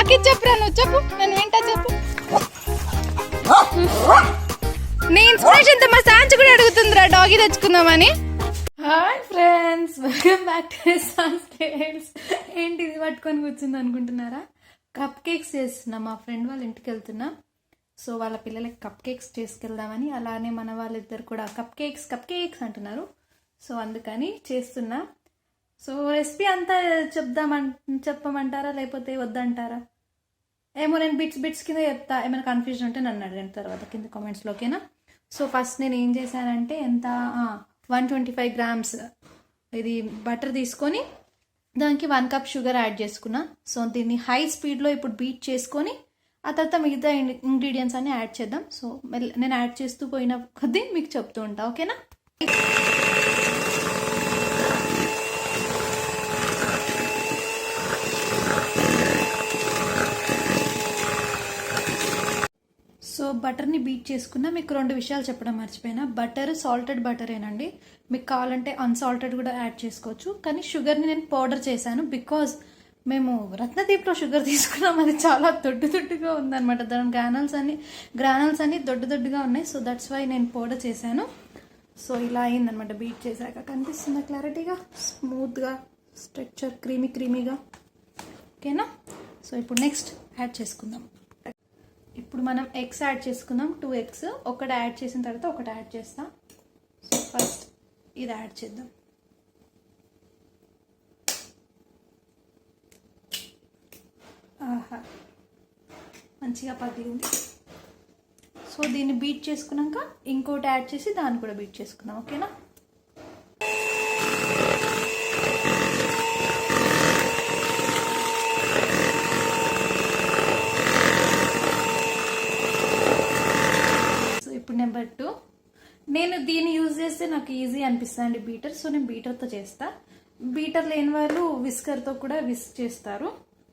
నాకు చెప్పురా, నువ్వు చెప్పు, నేను వింటా, చెప్పు. నీ ఇన్స్పిరేషన్ తో మా సాంచ్ కూడా అడుగుతుందిరా డాగీ తెచ్చుకుందామని. Hi friends, welcome back to YashSanch tales. ఏంటి ఇది పట్టుకొని కూర్చుంది అనుకుంటున్నారా? కప్ కేక్స్ చేస్తున్నా. మా ఫ్రెండ్ వాళ్ళ ఇంటికి వెళ్తున్నా. సో వాళ్ళ పిల్లలకి కప్ కేక్స్ చేసుకెళ్దామని, అలానే మన వాళ్ళిద్దరు కూడా కప్ కేక్స్ అంటున్నారు. సో అందుకని చేస్తున్నా. సో రెసిపీ అంతా చెప్పమంటారా లేకపోతే వద్దంటారా? ఏమో, నేను బిట్స్ కింద చెప్తా. ఏమైనా కన్ఫ్యూజన్ ఉంటే నన్ను అడగండి తర్వాత కింద కామెంట్స్లో, ఓకేనా? సో ఫస్ట్ నేను ఏం చేశానంటే, ఎంత 125 grams ఇది బటర్ తీసుకొని దానికి 1 cup షుగర్ యాడ్ చేసుకున్నా. సో దీన్ని హై స్పీడ్లో ఇప్పుడు బీట్ చేసుకొని ఆ తర్వాత మిగతా ఇంగ్రీడియంట్స్ అన్ని యాడ్ చేద్దాం. సో నేను యాడ్ చేస్తూ పోయిన కొద్దీ మీకు చెప్తూ ఉంటా, ఓకేనా? సో బటర్ని బీట్ చేసుకున్నా. మీకు 2 విషయాలు చెప్పడం మర్చిపోయినా. బటర్ సాల్టెడ్ బటరేనండి, మీకు కావాలంటే అన్సాల్టెడ్ కూడా యాడ్ చేసుకోవచ్చు. కానీ షుగర్ని నేను పౌడర్ చేశాను, బికాజ్ మేము రత్నదీప్లో షుగర్ తీసుకున్నాం. అది చాలా దొడ్డుగా ఉందన్నమాట. దాని గ్రానల్స్ అన్ని దొడ్డుగా ఉన్నాయి. సో దట్స్ వై నేను పౌడర్ చేశాను. సో ఇలా అయిందనమాట బీట్ చేశాక. కనిపిస్తుందా క్లారిటీగా? స్మూత్గా, స్ట్రక్చర్ క్రీమీగా, ఓకేనా? సో ఇప్పుడు నెక్స్ట్ యాడ్ చేసుకుందాం. ఇప్పుడు మనం ఎగ్స్ యాడ్ చేసుకుందాం. 2 eggs, ఒకటి యాడ్ చేసిన తర్వాత ఒకటి యాడ్ చేస్తాం. సో ఫస్ట్ ఇది యాడ్ చేద్దాం. ఆహా, మంచిగా పగిలింది. సో దీన్ని బీట్ చేసుకున్నాక ఇంకోటి యాడ్ చేసి దాన్ని కూడా బీట్ చేసుకుందాం, ఓకేనా? నెంబర్ 2, నేను దీన్ని యూజ్ చేస్తే నాకు ఈజీ అనిపిస్తుంది బీటర్. సో నేను బీటర్తో చేస్తా. బీటర్ లేని వాళ్ళు విస్కర్తో కూడా విస్క్ చేస్తారు.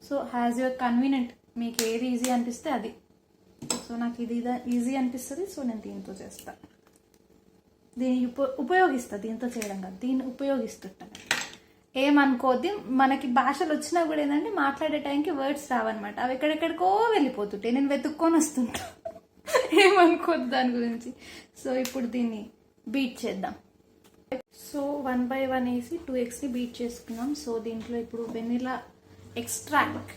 సో హ్యాజ్ యువర్ కన్వీనియంట్, మీకు ఏది ఈజీ అనిపిస్తే అది. సో నాకు ఇది ఈజీ అనిపిస్తుంది, సో నేను దీంతో చేస్తా. దీన్ని ఉపయోగిస్తా, దీంతో చేయడం కాదు, దీన్ని ఉపయోగిస్తుంటాను. ఏమనుకోద్ది, మనకి భాషలు వచ్చినా కూడా ఏంటంటే మాట్లాడే టైంకి వర్డ్స్ రావన్నమాట. అవి ఎక్కడెక్కడికో వెళ్ళిపోతుంటాయి, నేను వెతుక్కొని వస్తుంటా. ఏమనుకోద్దు దాని గురించి. సో ఇప్పుడు దీన్ని బీట్ చేద్దాం. సో 1 by 1 వేసి 2 eggsని బీట్ చేసుకున్నాం. సో దీంట్లో ఇప్పుడు వెనిలా ఎక్స్ట్రాక్ట్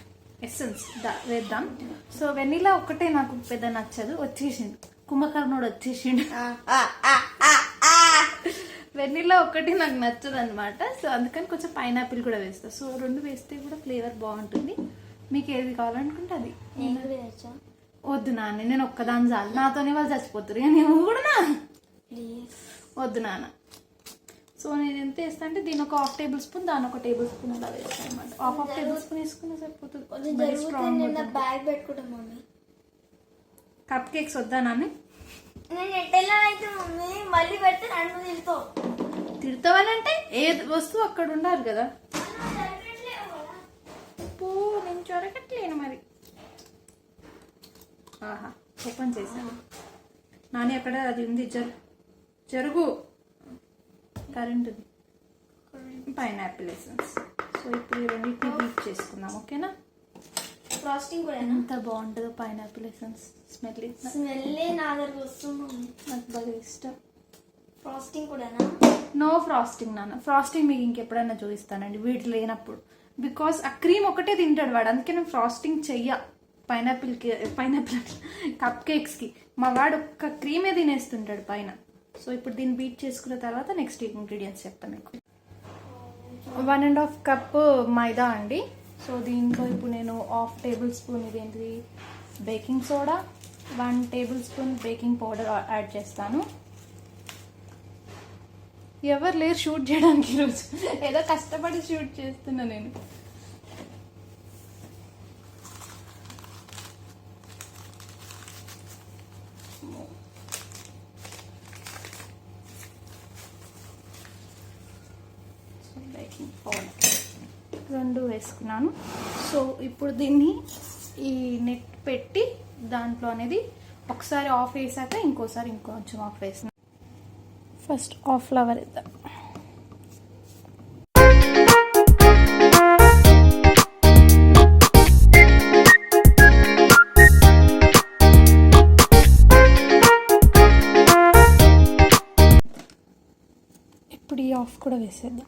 ఎసెన్స్ వేద్దాం. సో వెనిలా ఒకటే నాకు పెద్ద నచ్చదు, వచ్చేసిండు కుంభకర్ణుడు వచ్చేసిండు. వెనిలా ఒకటి నాకు నచ్చదు అనమాట. సో అందుకని కొంచెం పైనాపిల్ కూడా వేస్తా. సో 2 వేస్తే కూడా ఫ్లేవర్ బాగుంటుంది. మీకు ఏది కావాలనుకుంటే అది. వద్దు నాన్న, నేను ఒక్కదాన్ని చాలు, నాతోనే వాళ్ళు చచ్చిపోతారు. నేను కూడా వద్దు నాన్న. సో నేను ఎంత వేస్తా అంటే దీని ఒక 1/2 tablespoon, దాని ఒక 1 tablespoon అలా వేస్తాను అనమాట. 1/2 tablespoon వేసుకున్నా సరిపోతుంది. కప్ కేక్స్ వద్దా నాన్న? తిడతావనంటే ఏ వస్తువు అక్కడ ఉండాలి కదా. నేను చొరగట్లేను మరి. ఆహా, ఓపెన్ చేశాను. నాని అక్కడ అది ఉంది, జరుగు కరెంటుది. Pineapple essence. సో ఇప్పుడు ఈ రెండింటిని బీట్ చేసుకుందాం, ఓకేనా? ఫ్రాస్టింగ్ కూడా ఎంత బాగుంటుందో పైనాపిల్ ఎసెన్స్. స్మెల్ నా దగ్గర వస్తుంది, నాకు బాగా ఇష్టం. ఫ్రాస్టింగ్ కూడా నో ఫ్రాస్టింగ్ నాన్న. ఫ్రాస్టింగ్ మీకు ఇంకెప్పుడైనా చూపిస్తానండి వీటి లేనప్పుడు. బికాస్ ఆ క్రీమ్ ఒకటే తింటాడు వాడు, అందుకే నేను ఫ్రాస్టింగ్ చెయ్య. పైనాపిల్ కప్ కేక్స్కి మా వాడు ఒక్క క్రీమే తినేస్తుంటాడు పైన. సో ఇప్పుడు దీన్ని బీట్ చేసుకున్న తర్వాత నెక్స్ట్ ఇంగ్రీడియంట్స్ చెప్తాను మీకు. 1.5 cup మైదా అండి. సో దీంట్లో ఇప్పుడు నేను 1/2 tablespoon ఇదేంటిది baking soda, 1 tablespoon baking powder add చేస్తాను. ఎవరు లేరు షూట్ చేయడానికి ఈరోజు, ఏదో కష్టపడి షూట్ చేస్తున్నా నేను. బేకింగ్ పౌడర్ 2 వేసుకున్నాను. సో ఇప్పుడు దీన్ని ఈ నెట్ పెట్టి దాంట్లో అనేది ఒకసారి ఆఫ్ వేసాక ఇంకోసారి ఇంకొంచెం ఆఫ్ వేసిన. ఫస్ట్ ఆఫ్ ఫ్లవర్ ఇద్దాం. కూడా వేసేద్దాం.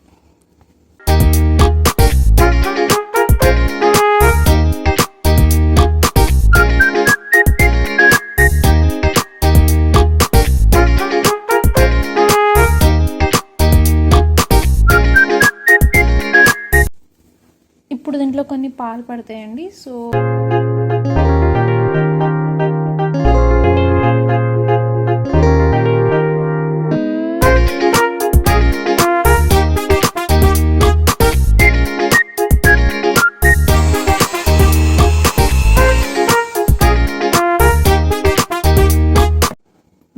ఇప్పుడు దీంట్లో కొన్ని పాలు పడతాయండి. సో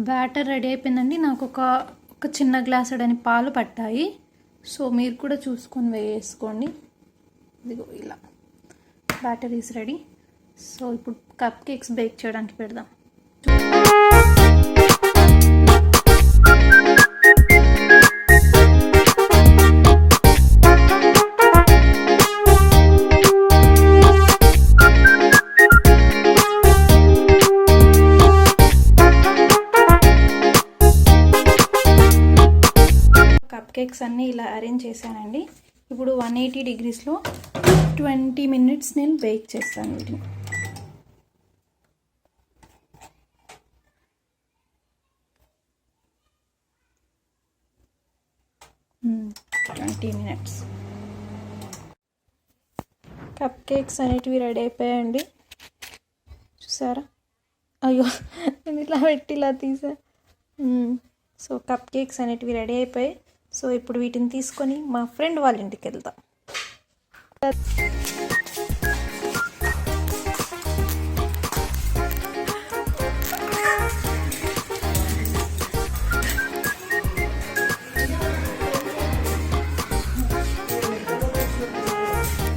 బ్యాటర్ రెడీ అయిపోయిందండి. నాకు ఒక చిన్న గ్లాస్ అడని పాలు పట్టాయి. సో మీరు కూడా చూసుకొని వేసుకోండి. ఇదిగో ఇలా బ్యాటర్ ఈస్ రెడీ. సో ఇప్పుడు కప్ కేక్స్ బేక్ చేయడానికి పెడదాం. కప్ కేక్స్ అన్నీ ఇలా అరేంజ్ చేశానండి. ఇప్పుడు 180 డిగ్రీస్లో 20 మినిట్స్ నేను బేక్ చేస్తాను వీటిని. ట్వంటీ మినిట్స్ కప్ కేక్స్ అనేటివి రెడీ అయిపోయాయండి. చూసారా? అయ్యో నేను ఇట్లా పెట్టి ఇలా తీసా. సో కప్ కేక్స్ అనేటివి రెడీ అయిపోయాయి. సో ఇప్పుడు వీటిని తీసుకొని మా ఫ్రెండ్ వాళ్ళ ఇంటికి వెళ్తాం.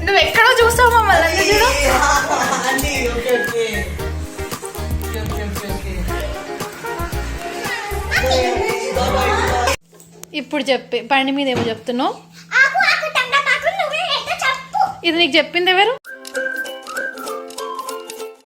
నువ్వు ఎక్కడో చూసావు మమ్మల్ని చూడు. ఇప్పుడు చెప్పి బండి మీద ఏమో చెప్తున్నావు. ఇది నీకు చెప్పింది ఎవరు?